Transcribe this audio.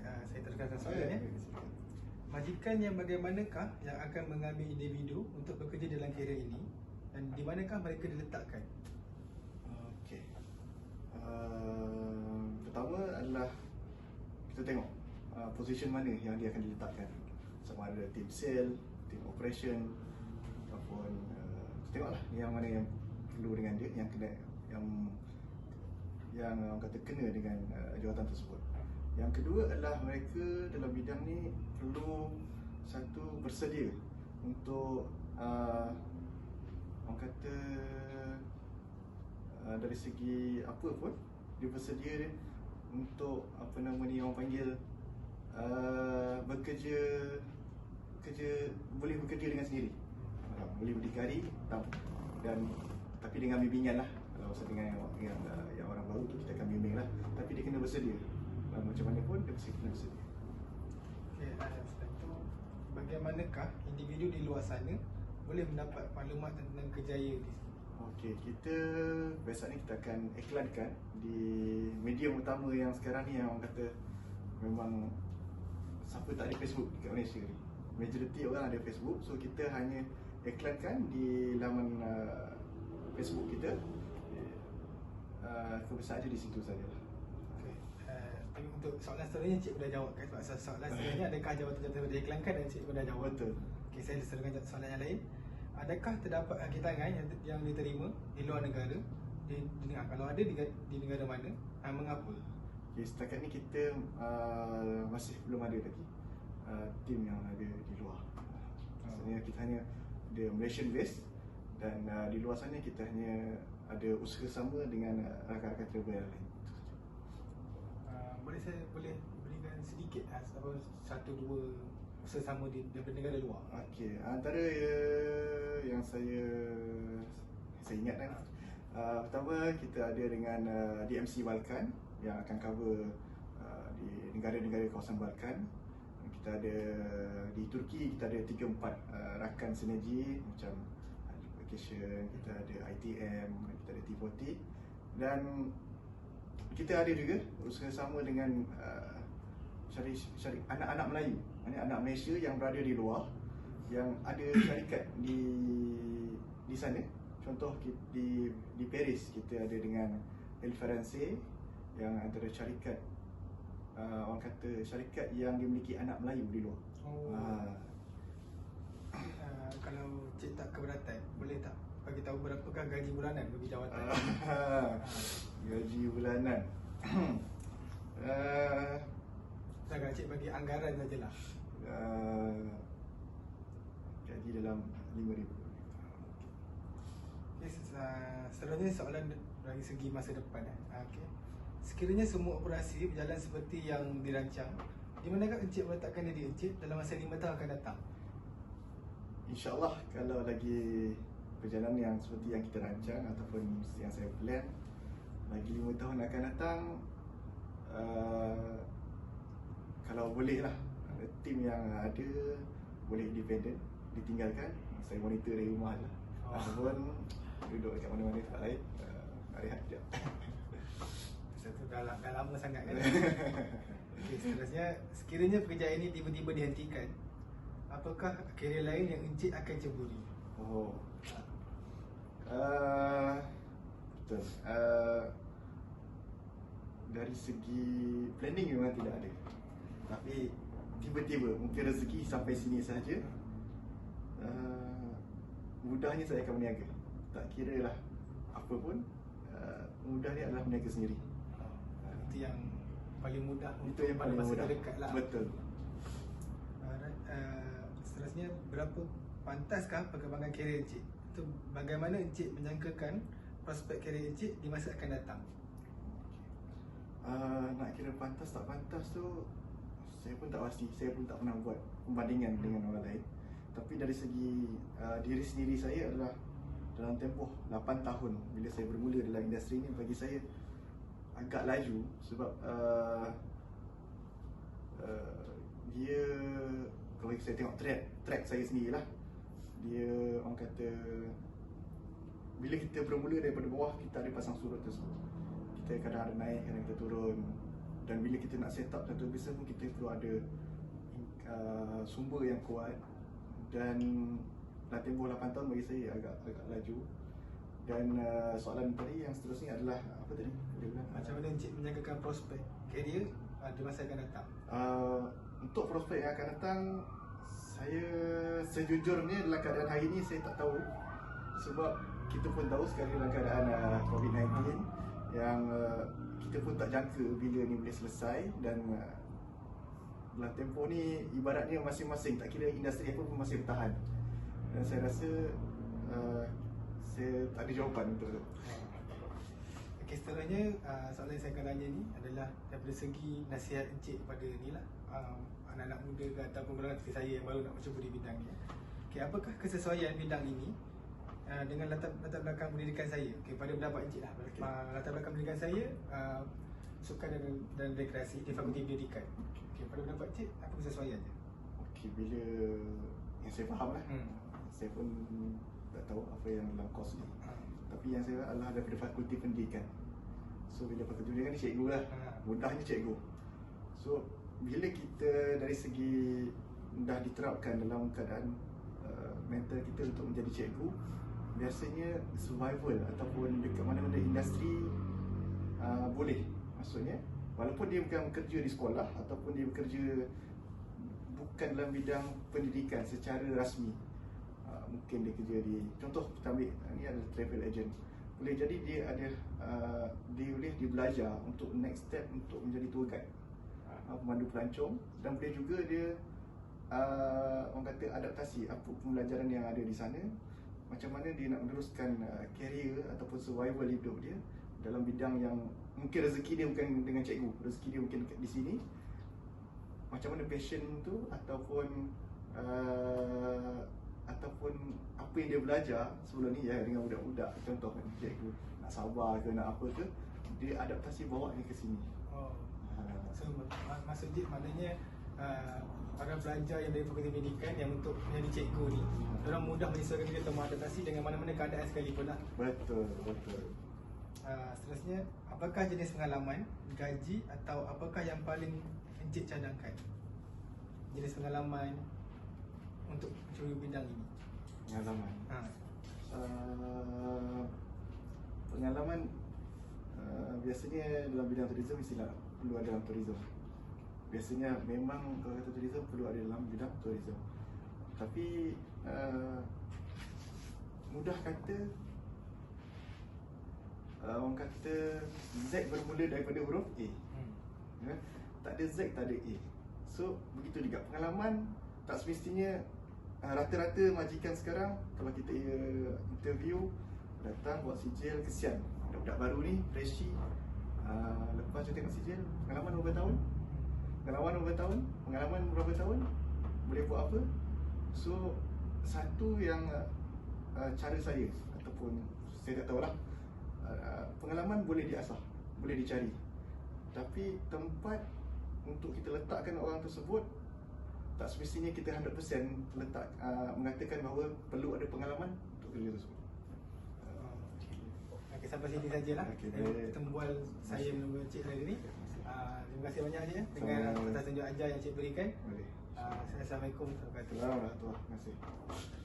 saya teruskan soalannya. Majikan yang bagaimanakah yang akan mengambil individu untuk bekerja dalam kerjaya ini dan di manakah mereka diletakkan? Okey. Pertama adalah kita tengok position mana yang dia akan diletakkan. Sama ada team sale, team operation ataupun tengoklah yang mana yang perlu dengan dia, yang kena yang orang kata kena dengan jawatan tersebut. Yang kedua adalah mereka dalam bidang ni perlu satu bersedia untuk orang kata dari segi apa pun dia bersedia untuk apa nama ni orang panggil boleh bekerja dengan sendiri, boleh berdikari dan tapi dengan bimbingan lah. Kalau dengan yang orang baru tu kita akan bimbing lah, tapi dia kena bersedia. Macam mana pun dia kena bersedia. Okey, selain itu, bagaimanakah individu di luar sana boleh mendapat maklumat tentang kerjaya di sini? Okey, kita biasanya kita akan iklankan di medium utama yang sekarang ni, yang orang kata memang siapa tak ada Facebook dekat Malaysia ni. Majoriti orang ada Facebook, so kita hanya iklankan di laman Facebook kita. Kebesaran saja di situ sajalah. Okey, tapi untuk soalan seterusnya Encik dah jawab kan? Sebab soalan seterusnya adakah jawatan-jawatan dah iklankan dan Encik pun dah jawab. Betul. Okey, saya teruskan soalan yang lain. Adakah terdapat kaki tangan yang diterima di luar negara? Kalau ada di negara mana? Mengapa? Okay, setakat ni kita masih belum ada lagi tim yang ada di luar. Maksudnya kita hanya ada Malaysian base dan di luar sana kita hanya ada usaha sama dengan rakan-rakan travel yang lain. Boleh berikan sedikit satu dua usaha sama daripada negara luar? Okey, antara yang saya ingat kan, pertama kita ada dengan DMC Balkan yang akan cover di negara-negara kawasan Balkan. Kita ada di Turki, kita ada 3-4 rakan sinergi macam Vacation, kita ada ITM, kita ada T40, dan kita ada juga usaha sama dengan anak-anak Melayu, anak Malaysia yang berada di luar, yang ada syarikat di sana. Contoh di Paris kita ada dengan El France, yang antara syarikat orang kata syarikat yang dimiliki anak Melayu di luar. Kalau Cik tak keberatan, boleh tak bagi tahu berapakah gaji bulanan bagi jawatan? Gaji bulanan. Kalau Cik bagi anggaran sajalah. Gaji dalam RM5,000. Okay, seterusnya soalan dari segi masa depan. Okay. Sekiranya semua operasi berjalan seperti yang dirancang, di manakah Encik meletakkan diri Encik dalam masa 5 tahun akan datang? InsyaAllah kalau lagi perjalanan yang seperti yang kita rancang ataupun yang saya plan, lagi 5 tahun akan datang, kalau boleh lah, tim yang ada boleh independen, ditinggalkan, saya monitor dari rumah je lah. Ataupun duduk dekat mana-mana tempat lain, rehat sekejap. Satu dah lama sangat kan? Okay, seterusnya, sekiranya pekerjaan ini tiba-tiba dihentikan, apakah kerjaya lain yang Encik akan ceburi? Betul. Dari segi planning memang tidak ada, tapi tiba-tiba mungkin rezeki sampai sini saja, mudahnya saya akan berniaga. Tak kira lah apa pun, mudahnya adalah berniaga sendiri. Itu yang paling mudah. Itu yang paling masa mudah. terdekat lah. Betul. Seterusnya, berapa pantaskah perkembangan kerjaya Encik? Itu bagaimana Encik menyangkakan prospek kerjaya Encik di masa akan datang? Nak kira pantas tak pantas tu saya pun tak pasti. Saya pun tak pernah buat perbandingan dengan orang lain. Tapi dari segi diri sendiri saya adalah dalam tempoh 8 tahun bila saya bermula dalam industri ni, bagi saya agak laju sebab dia, kalau saya tengok track saya sendirilah, dia orang kata bila kita bermula daripada bawah, kita ada pasang surut tersebut. Kita kadang ada naik, kadang kita turun. Dan bila kita nak set up satu business pun kita perlu ada sumber yang kuat. Dan dah tempoh 8 tahun bagi saya agak laju. Dan soalan tadi yang seterusnya adalah apa tadi? Macam mana Encik menjagakan prospek karier di masa akan datang? Untuk prospek yang akan datang, saya sejujurnya dalam keadaan hari ini saya tak tahu. Sebab kita pun tahu sekarang dalam keadaan COVID-19 yang kita pun tak jangka bila ni boleh selesai. Dan dalam tempoh ni ibaratnya masing-masing, tak kira industri apa pun masih bertahan. Dan saya rasa saya tak ada jawapan untuk itu. Okey, seterusnya soalan yang saya akan tanya ni adalah daripada segi nasihat Encik kepada ni lah anak-anak muda ke ataupun golongan seperti saya yang baru nak mencuba di bidang ni. Okey, apakah kesesuaian bidang ini dengan latar belakang pendidikan saya? Okey, pada pendapat Encik lah. Latar belakang pendidikan saya sukan dan rekreasi di Fakulti Pendidikan. Okey, pada pendapat Encik apa kesesuaiannya? Okey, bila yang saya faham lah, saya pun tak tahu apa yang dalam kos ni. Tapi yang saya adalah daripada Fakulti Pendidikan. So bila Fakulti Pendidikan ni cikgu lah, mudahnya cikgu. So bila kita dari segi dah diterapkan dalam keadaan mental kita untuk menjadi cikgu, biasanya survival ataupun dekat mana-mana industri boleh. Maksudnya walaupun dia bukan bekerja di sekolah ataupun dia bekerja bukan dalam bidang pendidikan secara rasmi, mungkin dia kerja di, contoh kita ambil ni adalah travel agent, boleh jadi dia ada dia belajar untuk next step untuk menjadi tour guide, pemandu pelancong. Dan boleh juga dia orang kata adaptasi apa pembelajaran yang ada di sana, macam mana dia nak meneruskan career ataupun survival hidup dia dalam bidang yang mungkin rezeki dia bukan dengan cikgu, rezeki dia mungkin di sini. Macam mana passion tu ataupun apa yang dia belajar sebelum ni ya dengan budak-budak, contoh kan cikgu nak sabar ke nak apa ke, dia adaptasi bawa dia ke sini. So maksud Encik maknanya para pelajar yang dari Fakulti Pendidikan yang untuk menjadi cikgu ni, orang mudah menyesuaikan diri atau mengadaptasi dengan mana-mana keadaan sekalipun lah. Betul. Seterusnya, apakah jenis pengalaman, gaji atau apakah yang paling Encik cadangkan? Jenis pengalaman untuk mencuri bidang ini. Pengalaman. Pengalaman biasanya dalam bidang tourism mestilah perlu ada dalam tourism. Biasanya memang kalau kata tourism perlu ada dalam bidang tourism. Tapi mudah kata orang kata Z bermula daripada huruf A. Tak ada Z, tak ada A. So begitu juga pengalaman. Tak semestinya rata-rata majikan sekarang kalau kita interview datang buat sijil, kesian budak-budak baru ni freshie, lepas dia tengok sijil, pengalaman berapa tahun, pengalaman berapa tahun, boleh buat apa. So satu yang cara saya ataupun saya tak tahulah, pengalaman boleh diasah, boleh dicari, tapi tempat untuk kita letakkan orang tersebut tak semestinya kita 100% letak mengatakan bahawa perlu ada pengalaman untuk kerja tersebut. Okey, sampai sini sajalah tembual saya menunggu Encik hari ini. Terima kasih banyak je dengan atas tunjuk ajar yang Encik berikan. Assalamualaikum warahmatullahi wabarakatuh. Terima kasih.